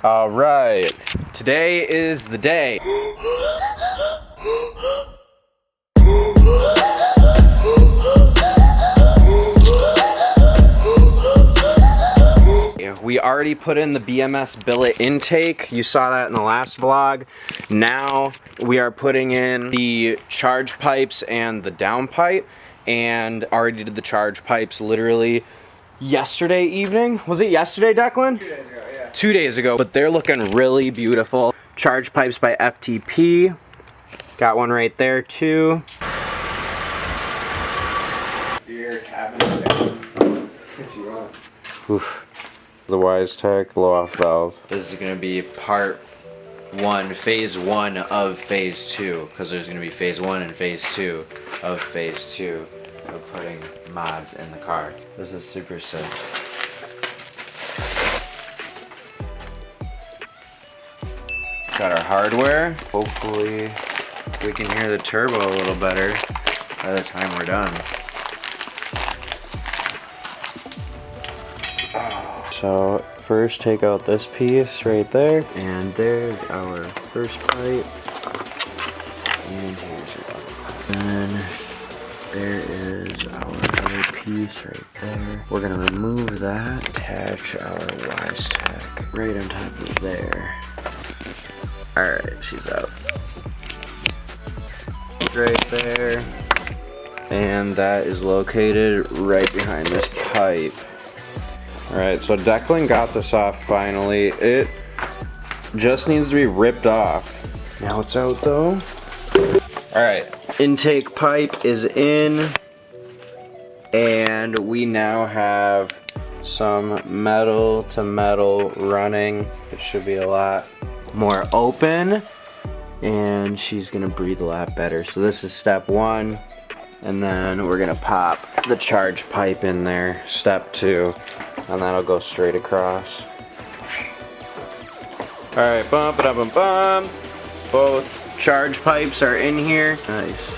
All right, today is the day. We already put in the BMS billet intake. You saw that in the last vlog. Now we are putting in the charge pipes and the downpipe, and already did the charge pipes literally yesterday evening. Was it yesterday, Declan? 2 days ago, yeah. 2 days ago, but they're looking really beautiful. Charge pipes by FTP. Got one right there too. Beer cabinet if you want. Oof. The Weistec blow-off valve. This is going to be part 1, phase 1 of phase 2, because there's going to be phase 1 and phase 2 of phase 2 of putting mods in the car. This is super sick. Got our hardware. Hopefully we can hear the turbo a little better by the time we're done. So first take out this piece right there, and there's our first pipe, and here's your other pipe. Then there is our other piece right there. We're gonna remove that, attach our Weistec right on top of there. Alright, she's out. Right there. And that is located right behind this pipe. Alright, so Declan got this off finally. It just needs to be ripped off. Now it's out though. Alright, intake pipe is in. And we now have some metal to metal running. It should be a lot more open. And she's gonna breathe a lot better. So this is step 1. And then we're gonna pop the charge pipe in there, step 2. And that'll go straight across. Alright, bump it up and bump. Both charge pipes are in here. Nice.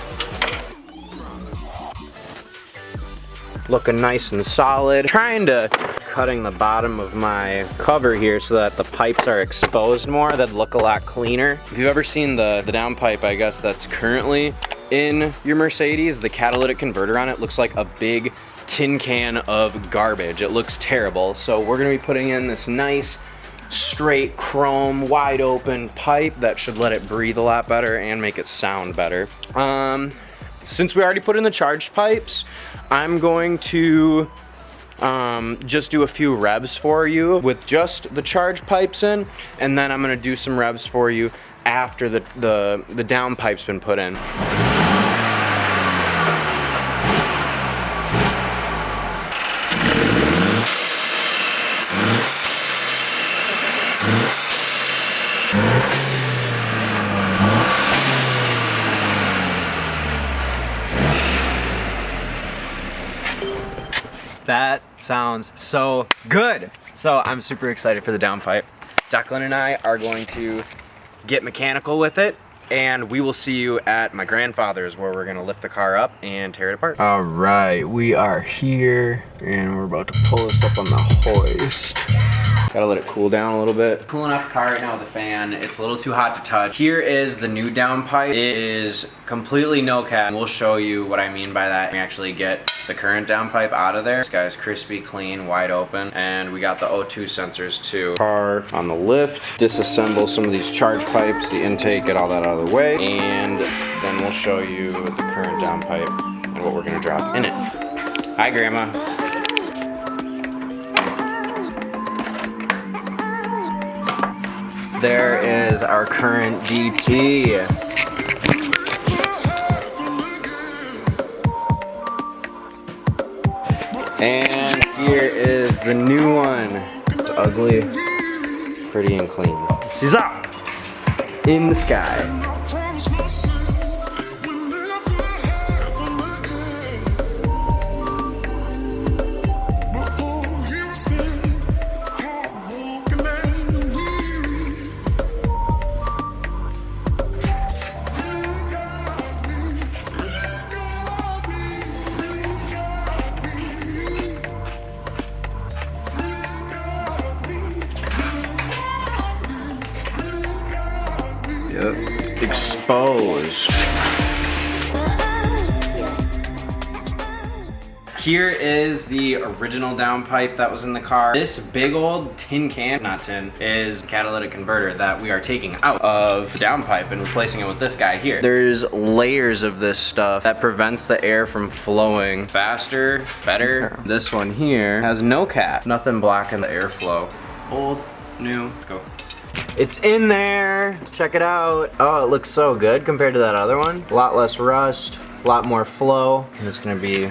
Looking nice and solid. Trying to cutting the bottom of my cover here so that the pipes are exposed more. That'd look a lot cleaner. If you've ever seen the downpipe, I guess that's currently in your Mercedes, the catalytic converter on it looks like a big tin can of garbage. It looks terrible. So we're gonna be putting in this nice straight chrome wide open pipe that should let it breathe a lot better and make it sound better. Since we already put in the charged pipes, I'm going to just do a few revs for you with just the charged pipes in, and then I'm gonna do some revs for you after the downpipe's been put in. That sounds so good. So I'm super excited for the downpipe. Declan and I are going to get mechanical with it, and we will see you at my grandfather's where we're gonna lift the car up and tear it apart. All right, we are here and we're about to pull this up on the hoist. Gotta let it cool down a little bit. Cooling off the car right now with the fan. It's a little too hot to touch. Here is the new downpipe. It is completely no cap. We'll show you what I mean by that. We actually get the current downpipe out of there. This guy's crispy, clean, wide open. And we got the O2 sensors too. Car on the lift. Disassemble some of these charge pipes, the intake, get all that out of the way. And then we'll show you the current downpipe and what we're gonna drop in it. Hi, Grandma. There is our current DT. And here is the new one. It's ugly, pretty and clean. She's up in the sky. exposed. Here is the original downpipe that was in the car. This big old tin can, not tin, is a catalytic converter that we are taking out of the downpipe and replacing it with this guy here. There's layers of this stuff that prevents the air from flowing faster, better. This one here has no cap, nothing blocking the airflow. Old, new, go. It's in there, check it out. Oh, it looks so good compared to that other one. A lot less rust, a lot more flow, and it's gonna be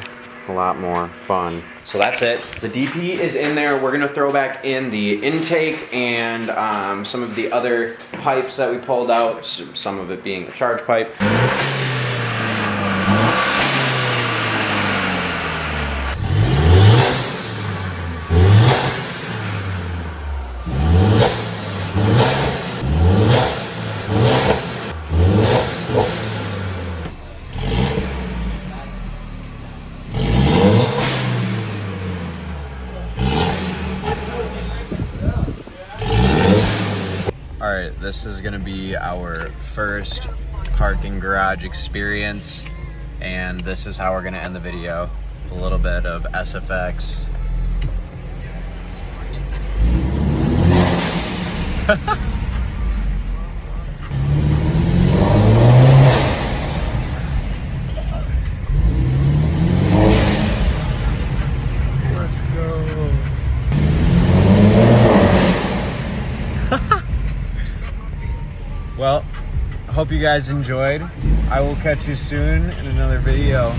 a lot more fun. So that's it. The DP is in there. We're gonna throw back in the intake and some of the other pipes that we pulled out, some of it being the charge pipe. Alright, this is gonna be our first parking garage experience, and this is how we're gonna end the video. A little bit of SFX. Let's go. Well, I hope you guys enjoyed. I will catch you soon in another video.